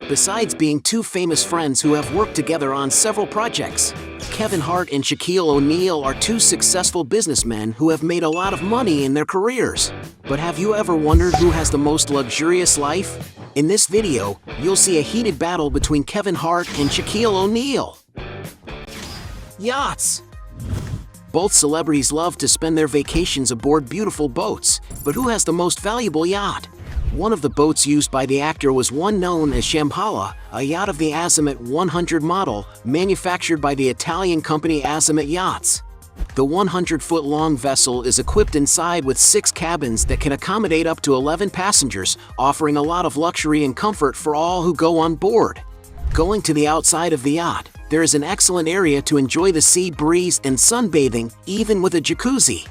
Besides being two famous friends who have worked together on several projects, Kevin Hart and Shaquille O'Neal are two successful businessmen who have made a lot of money in their careers. But have you ever wondered who has the most luxurious life? In this video, you'll see a heated battle between Kevin Hart and Shaquille O'Neal. Yachts. Both celebrities love to spend their vacations aboard beautiful boats, but who has the most valuable yacht? One of the boats used by the actor was one known as Shambhala, a yacht of the Azimuth 100 model, manufactured by the Italian company Azimuth Yachts. The 100-foot-long vessel is equipped inside with 6 cabins that can accommodate up to 11 passengers, offering a lot of luxury and comfort for all who go on board. Going to the outside of the yacht, there is an excellent area to enjoy the sea breeze and sunbathing, even with a jacuzzi.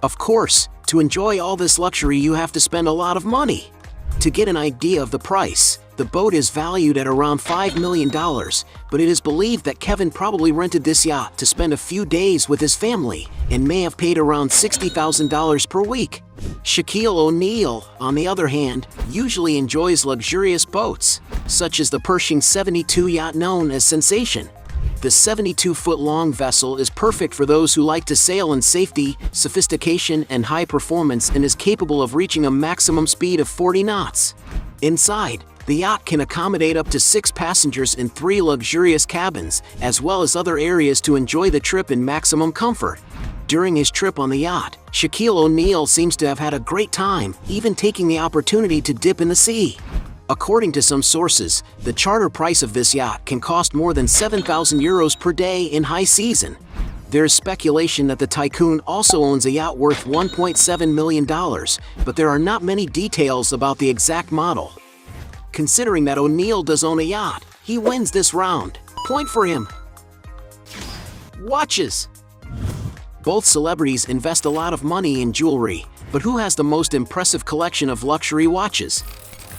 Of course, to enjoy all this luxury you have to spend a lot of money. To get an idea of the price, the boat is valued at around $5 million, but it is believed that Kevin probably rented this yacht to spend a few days with his family and may have paid around $60,000 per week. Shaquille O'Neal, on the other hand, usually enjoys luxurious boats, such as the Pershing 72 yacht known as Sensation. The 72-foot-long vessel is perfect for those who like to sail in safety, sophistication, and high performance, and is capable of reaching a maximum speed of 40 knots. Inside, the yacht can accommodate up to 6 passengers in 3 luxurious cabins, as well as other areas to enjoy the trip in maximum comfort. During his trip on the yacht, Shaquille O'Neal seems to have had a great time, even taking the opportunity to dip in the sea. According to some sources, the charter price of this yacht can cost more than €7,000 per day in high season. There is speculation that the tycoon also owns a yacht worth $1.7 million, but there are not many details about the exact model. Considering that O'Neal does own a yacht, he wins this round. Point for him. Watches. Both celebrities invest a lot of money in jewelry, but who has the most impressive collection of luxury watches?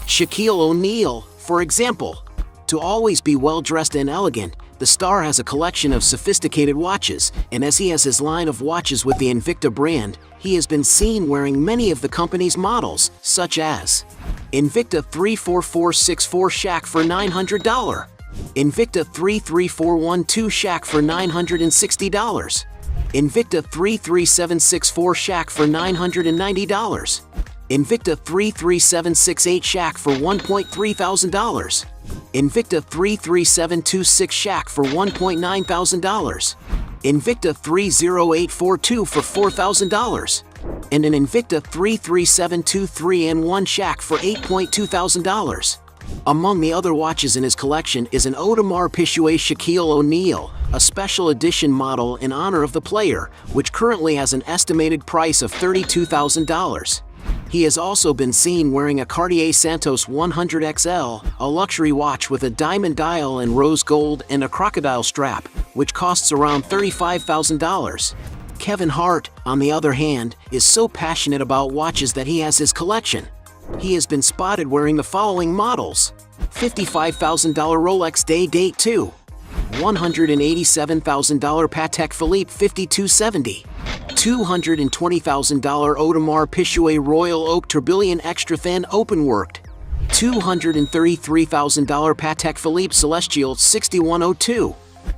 Shaquille O'Neal, for example. To always be well-dressed and elegant, the star has a collection of sophisticated watches, and as he has his line of watches with the Invicta brand, he has been seen wearing many of the company's models, such as Invicta 34464 Shaq for $900, Invicta 33412 Shaq for $960, Invicta 33764 Shaq for $990, Invicta 33768 Shaq for $1,300, Invicta 33726 Shaq for $1,900, Invicta 30842 for $4,000, and an Invicta 33723N1 Shaq for $8,200. Among the other watches in his collection is an Audemars Piguet Shaquille O'Neal, a special edition model in honor of the player, which currently has an estimated price of $32,000. He has also been seen wearing a Cartier Santos 100 XL, a luxury watch with a diamond dial and rose gold and a crocodile strap, which costs around $35,000. Kevin Hart, on the other hand, is so passionate about watches that he has his collection. He has been spotted wearing the following models: $55,000 Rolex Day-Date 2, $187,000 Patek Philippe 5270, $220,000 Audemars Piguet Royal Oak Tourbillon Extra Thin Openworked, $233,000 Patek Philippe Celestial 6102,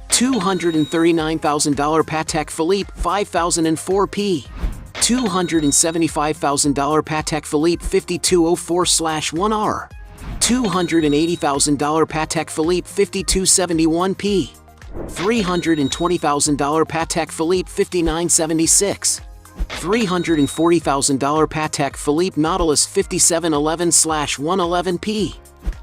$239,000 Patek Philippe 5004P, $275,000 Patek Philippe 5204/1R, $280,000 Patek Philippe 5271P, $320,000 Patek Philippe 5976, $340,000 Patek Philippe Nautilus 5711/111P,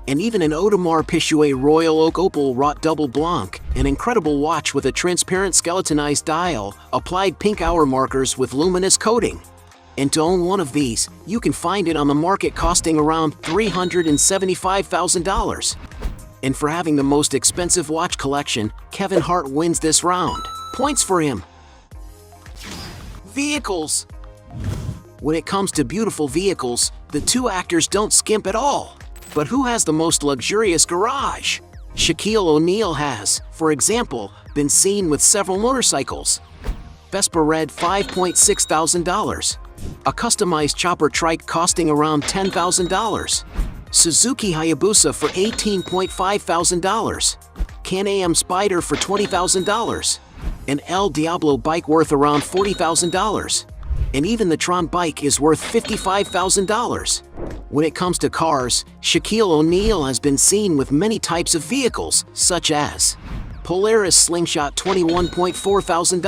and even an Audemars Piguet Royal Oak Opal Wrought Double Blanc, an incredible watch with a transparent skeletonized dial, applied pink hour markers with luminous coating. And to own one of these, you can find it on the market costing around $375,000. And for having the most expensive watch collection, Kevin Hart wins this round. Points for him. Vehicles. When it comes to beautiful vehicles, the two actors don't skimp at all. But who has the most luxurious garage? Shaquille O'Neal has, for example, been seen with several motorcycles. Vespa Red $5,600, a customized chopper trike costing around $10,000, Suzuki Hayabusa for $18.5 thousand. Can-Am Spyder for $20,000. An El Diablo bike worth around $40,000. And even the Tron bike is worth $55,000. When it comes to cars, Shaquille O'Neal has been seen with many types of vehicles, such as Polaris Slingshot $21.4 thousand,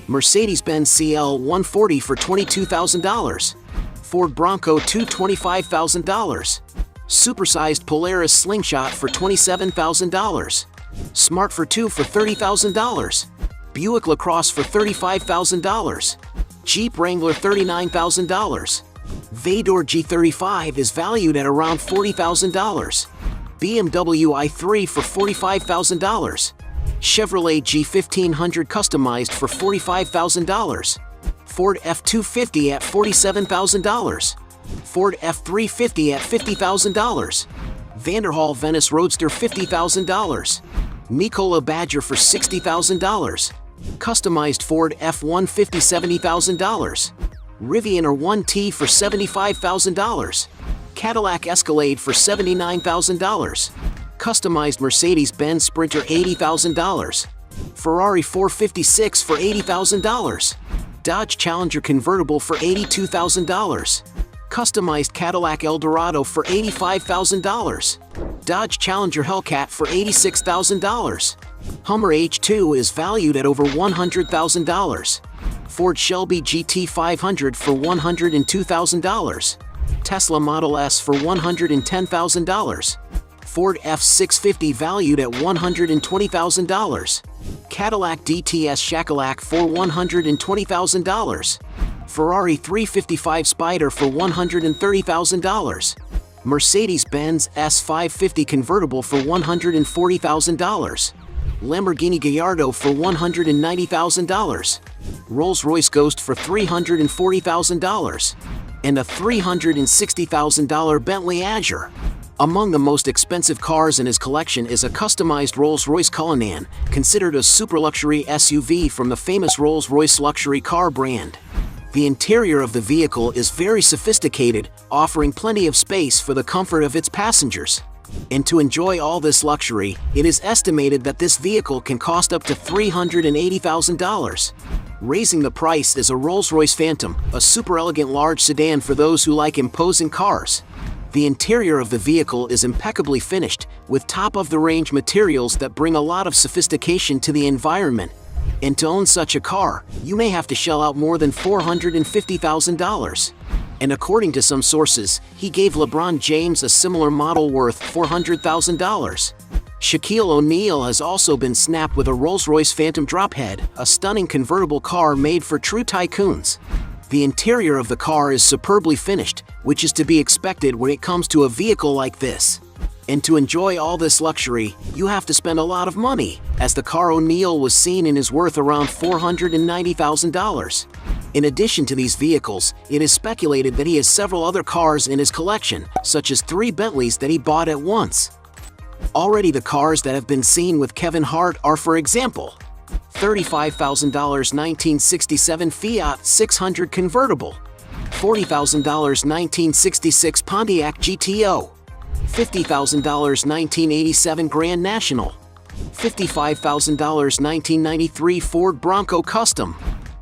Mercedes-Benz CL 140 for $22,000, Ford Bronco $25,000, supersized Polaris Slingshot for $27,000, Smart for 2 for $30,000, Buick LaCrosse for $35,000, Jeep Wrangler $39,000, Vador G35 is valued at around $40,000, BMW i3 for $45,000, Chevrolet G1500 customized for $45,000, Ford F250 at $47,000, Ford F350 at $50,000, Vanderhall Venice Roadster $50,000, Nikola Badger for $60,000, customized Ford F-150 $70,000, Rivian R1T for $75,000, Cadillac Escalade for $79,000, customized Mercedes-Benz Sprinter $80,000, Ferrari 456 for $80,000, Dodge Challenger convertible for $82,000, customized Cadillac Eldorado for $85,000, Dodge Challenger Hellcat for $86,000, Hummer H2 is valued at over $100,000, Ford Shelby GT500 for $102,000, Tesla Model S for $110,000, Ford F650 valued at $120,000, Cadillac DTS Shackalack for $120,000, Ferrari 355 Spyder for $130,000, Mercedes-Benz S550 convertible for $140,000, Lamborghini Gallardo for $190,000, Rolls-Royce Ghost for $340,000, and a $360,000 Bentley Azure. Among the most expensive cars in his collection is a customized Rolls-Royce Cullinan, considered a super-luxury SUV from the famous Rolls-Royce luxury car brand. The interior of the vehicle is very sophisticated, offering plenty of space for the comfort of its passengers. And to enjoy all this luxury, it is estimated that this vehicle can cost up to $380,000. Raising the price is a Rolls-Royce Phantom, a super elegant large sedan for those who like imposing cars. The interior of the vehicle is impeccably finished, with top-of-the-range materials that bring a lot of sophistication to the environment. And to own such a car, you may have to shell out more than $450,000. And according to some sources, he gave LeBron James a similar model worth $400,000. Shaquille O'Neal has also been snapped with a Rolls-Royce Phantom Drophead, a stunning convertible car made for true tycoons. The interior of the car is superbly finished, which is to be expected when it comes to a vehicle like this. And to enjoy all this luxury, you have to spend a lot of money, as the car O'Neal was seen in is worth around $490,000. In addition to these vehicles, it is speculated that he has several other cars in his collection, such as 3 Bentleys that he bought at once. Already the cars that have been seen with Kevin Hart are, for example, $35,000 1967 Fiat 600 convertible, $40,000 1966 Pontiac GTO, $50,000 1987 Grand National, $55,000 1993 Ford Bronco Custom,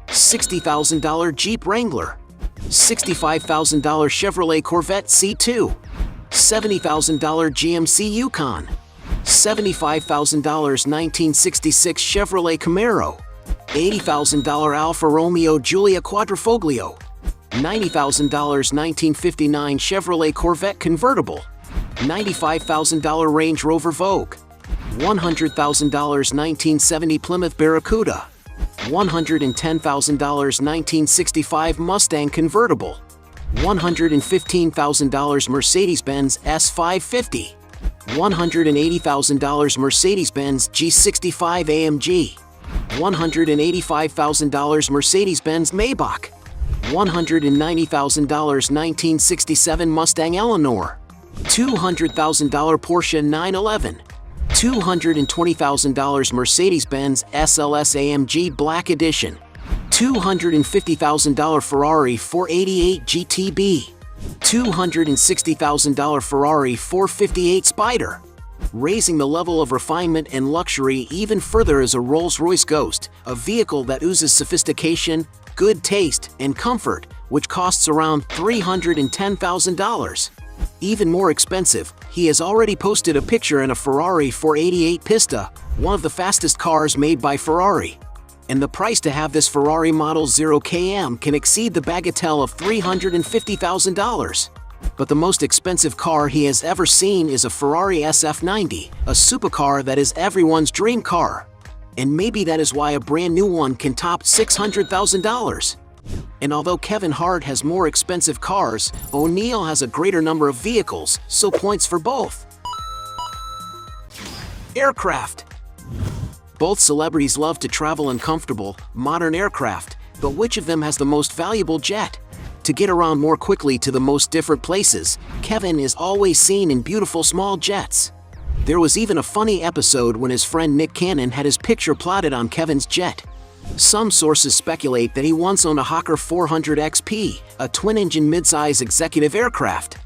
$60,000 Jeep Wrangler, $65,000 Chevrolet Corvette C2, $70,000 GMC Yukon, $75,000 1966 Chevrolet Camaro, $80,000 Alfa Romeo Giulia Quadrifoglio, $90,000 1959 Chevrolet Corvette Convertible, $95,000 Range Rover Vogue, $100,000 1970 Plymouth Barracuda, $110,000 1965 Mustang Convertible, $115,000 Mercedes-Benz S550, $180,000 Mercedes-Benz G65 AMG, $185,000 Mercedes-Benz Maybach, $190,000 1967 Mustang Eleanor, $200,000 Porsche 911, $220,000 Mercedes-Benz SLS AMG Black Edition, $250,000 Ferrari 488 GTB, $260,000 Ferrari 458 Spider. Raising the level of refinement and luxury even further is a Rolls-Royce Ghost, a vehicle that oozes sophistication, good taste, and comfort, which costs around $310,000. Even more expensive, he has already posted a picture in a Ferrari 488 Pista, one of the fastest cars made by Ferrari. And the price to have this Ferrari Model 0 km can exceed the bagatelle of $350,000. But the most expensive car he has ever seen is a Ferrari SF90, a supercar that is everyone's dream car. And maybe that is why a brand new one can top $600,000. And although Kevin Hart has more expensive cars, O'Neal has a greater number of vehicles, so points for both. Aircraft. Both celebrities love to travel in comfortable, modern aircraft, but which of them has the most valuable jet? To get around more quickly to the most different places, Kevin is always seen in beautiful small jets. There was even a funny episode when his friend Nick Cannon had his picture plotted on Kevin's jet. Some sources speculate that he once owned a Hawker 400 XP, a twin-engine midsize executive aircraft.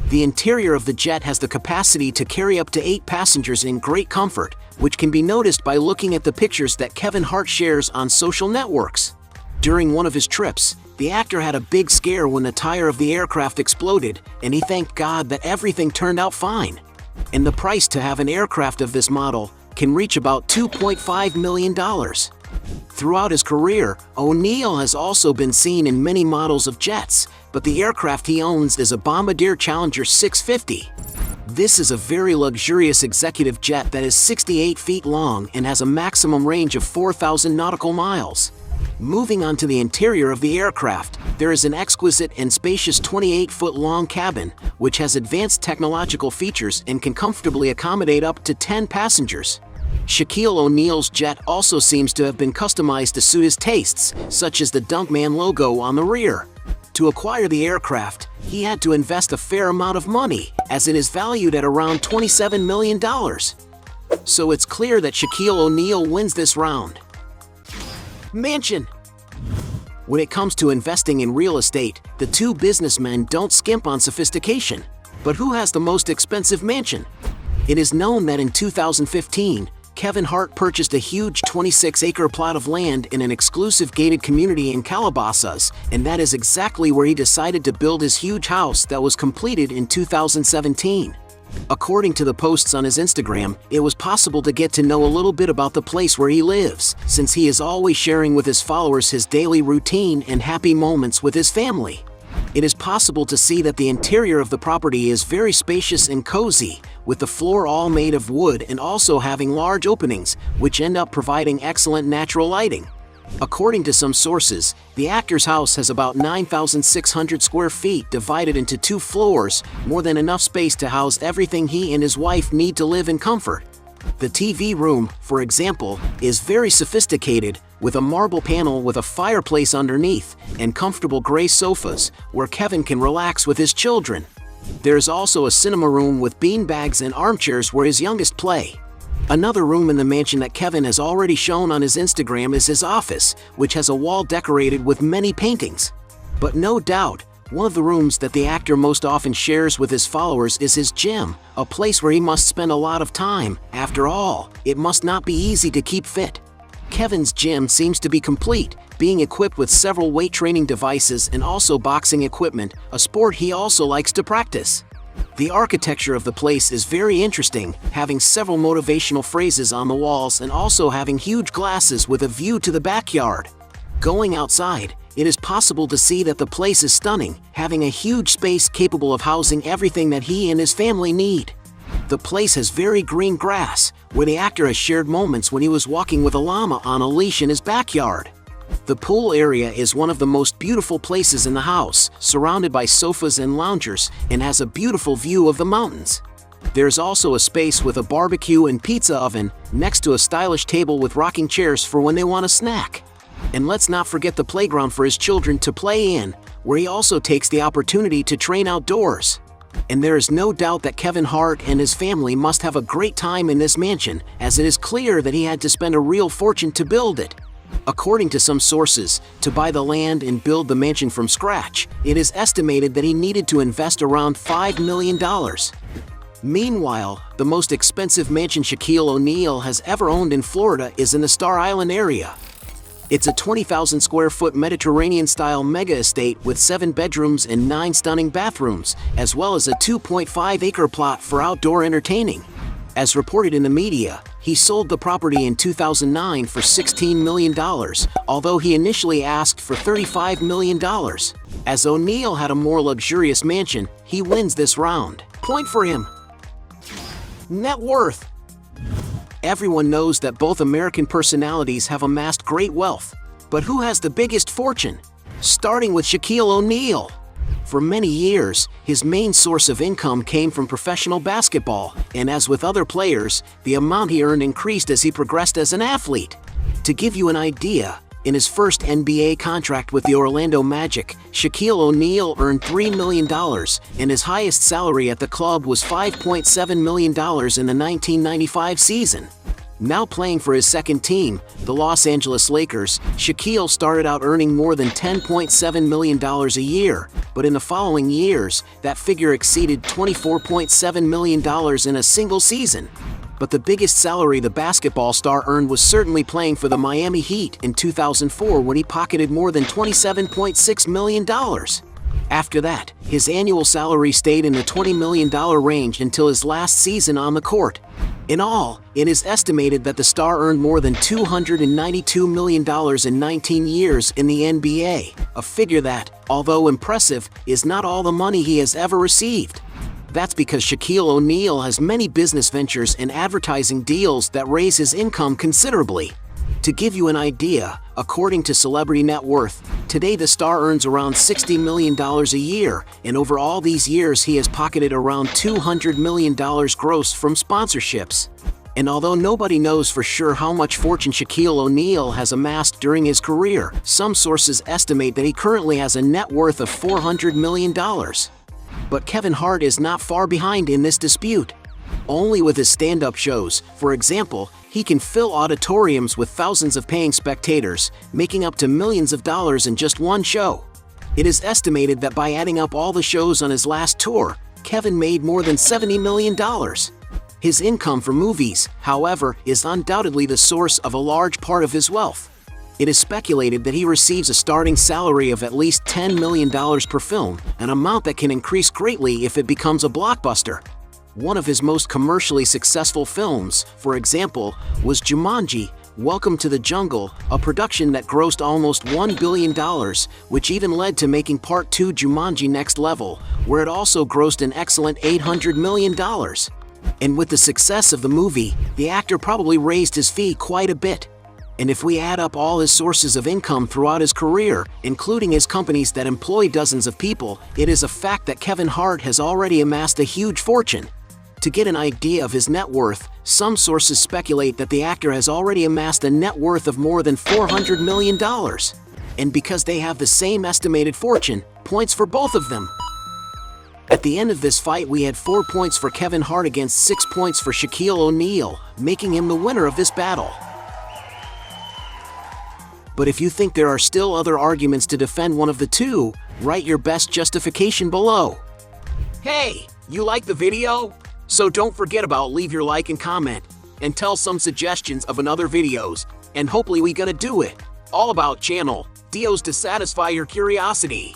The interior of the jet has the capacity to carry up to 8 passengers in great comfort, which can be noticed by looking at the pictures that Kevin Hart shares on social networks. During one of his trips, the actor had a big scare when the tire of the aircraft exploded, and he thanked God that everything turned out fine. And the price to have an aircraft of this model can reach about $2.5 million. Throughout his career, O'Neal has also been seen in many models of jets, but the aircraft he owns is a Bombardier Challenger 650. This is a very luxurious executive jet that is 68 feet long and has a maximum range of 4,000 nautical miles. Moving on to the interior of the aircraft, there is an exquisite and spacious 28-foot-long cabin, which has advanced technological features and can comfortably accommodate up to 10 passengers. Shaquille O'Neal's jet also seems to have been customized to suit his tastes, such as the Dunkman logo on the rear. To acquire the aircraft, he had to invest a fair amount of money, as it is valued at around $27 million. So it's clear that Shaquille O'Neal wins this round. Mansion. When it comes to investing in real estate, the two businessmen don't skimp on sophistication. But who has the most expensive mansion? It is known that in 2015, Kevin Hart purchased a huge 26-acre plot of land in an exclusive gated community in Calabasas, and that is exactly where he decided to build his huge house that was completed in 2017. According to the posts on his Instagram, it was possible to get to know a little bit about the place where he lives, since he is always sharing with his followers his daily routine and happy moments with his family. It is possible to see that the interior of the property is very spacious and cozy, with the floor all made of wood and also having large openings, which end up providing excellent natural lighting. According to some sources, the actor's house has about 9,600 square feet divided into 2 floors, more than enough space to house everything he and his wife need to live in comfort. The TV room, for example, is very sophisticated, with a marble panel with a fireplace underneath and comfortable gray sofas where Kevin can relax with his children. There is also a cinema room with beanbags and armchairs where his youngest play. Another room in the mansion that Kevin has already shown on his Instagram is his office, which has a wall decorated with many paintings. But no doubt, one of the rooms that the actor most often shares with his followers is his gym, a place where he must spend a lot of time. After all, it must not be easy to keep fit. Kevin's gym seems to be complete, being equipped with several weight training devices and also boxing equipment, a sport he also likes to practice. The architecture of the place is very interesting, having several motivational phrases on the walls and also having huge glasses with a view to the backyard. Going outside, it is possible to see that the place is stunning, having a huge space capable of housing everything that he and his family need. The place has very green grass, where the actor has shared moments when he was walking with a llama on a leash in his backyard. The pool area is one of the most beautiful places in the house, surrounded by sofas and loungers, and has a beautiful view of the mountains. There's also a space with a barbecue and pizza oven, next to a stylish table with rocking chairs for when they want a snack. And let's not forget the playground for his children to play in, where he also takes the opportunity to train outdoors. And there is no doubt that Kevin Hart and his family must have a great time in this mansion, as it is clear that he had to spend a real fortune to build it. According to some sources, to buy the land and build the mansion from scratch, it is estimated that he needed to invest around $5 million. Meanwhile, the most expensive mansion Shaquille O'Neal has ever owned in Florida is in the Star Island area. It's a 20,000 square foot Mediterranean-style mega estate with 7 bedrooms and 9 stunning bathrooms, as well as a 2.5-acre plot for outdoor entertaining. As reported in the media, he sold the property in 2009 for $16 million, although he initially asked for $35 million. As O'Neal had a more luxurious mansion, he wins this round. Point for him. Net worth. Everyone knows that both American personalities have amassed great wealth. But who has the biggest fortune? Starting with Shaquille O'Neal. For many years, his main source of income came from professional basketball, and as with other players, the amount he earned increased as he progressed as an athlete. To give you an idea, in his first NBA contract with the Orlando Magic, Shaquille O'Neal earned $3 million, and his highest salary at the club was $5.7 million in the 1995 season. Now playing for his second team, the Los Angeles Lakers, Shaquille started out earning more than $10.7 million a year, but in the following years, that figure exceeded $24.7 million in a single season. But the biggest salary the basketball star earned was certainly playing for the Miami Heat in 2004 when he pocketed more than $27.6 million. After that, his annual salary stayed in the $20 million range until his last season on the court. In all, it is estimated that the star earned more than $292 million in 19 years in the NBA, a figure that, although impressive, is not all the money he has ever received. That's because Shaquille O'Neal has many business ventures and advertising deals that raise his income considerably. To give you an idea, according to Celebrity Net Worth, today the star earns around $60 million a year, and over all these years he has pocketed around $200 million gross from sponsorships. And although nobody knows for sure how much fortune Shaquille O'Neal has amassed during his career, some sources estimate that he currently has a net worth of $400 million. But Kevin Hart is not far behind in this dispute. Only with his stand-up shows, for example, he can fill auditoriums with thousands of paying spectators, making up to millions of dollars in just one show. It is estimated that by adding up all the shows on his last tour, Kevin made more than $70 million. His income from movies, however, is undoubtedly the source of a large part of his wealth. It is speculated that he receives a starting salary of at least $10 million per film, an amount that can increase greatly if it becomes a blockbuster. One of his most commercially successful films, for example, was Jumanji: Welcome to the Jungle, a production that grossed almost $1 billion, which even led to making Part 2 Jumanji Next Level, where it also grossed an excellent $800 million. And with the success of the movie, the actor probably raised his fee quite a bit. And if we add up all his sources of income throughout his career, including his companies that employ dozens of people, it is a fact that Kevin Hart has already amassed a huge fortune. To get an idea of his net worth, some sources speculate that the actor has already amassed a net worth of more than $400 million. And because they have the same estimated fortune, points for both of them. At the end of this fight, we had 4 points for Kevin Hart against 6 points for Shaquille O'Neal, making him the winner of this battle. But if you think there are still other arguments to defend one of the two, write your best justification below. Hey, you like the video? So don't forget about leave your like and comment, and tell some suggestions of another videos, and hopefully we gonna do it. All about channel, Dios to satisfy your curiosity.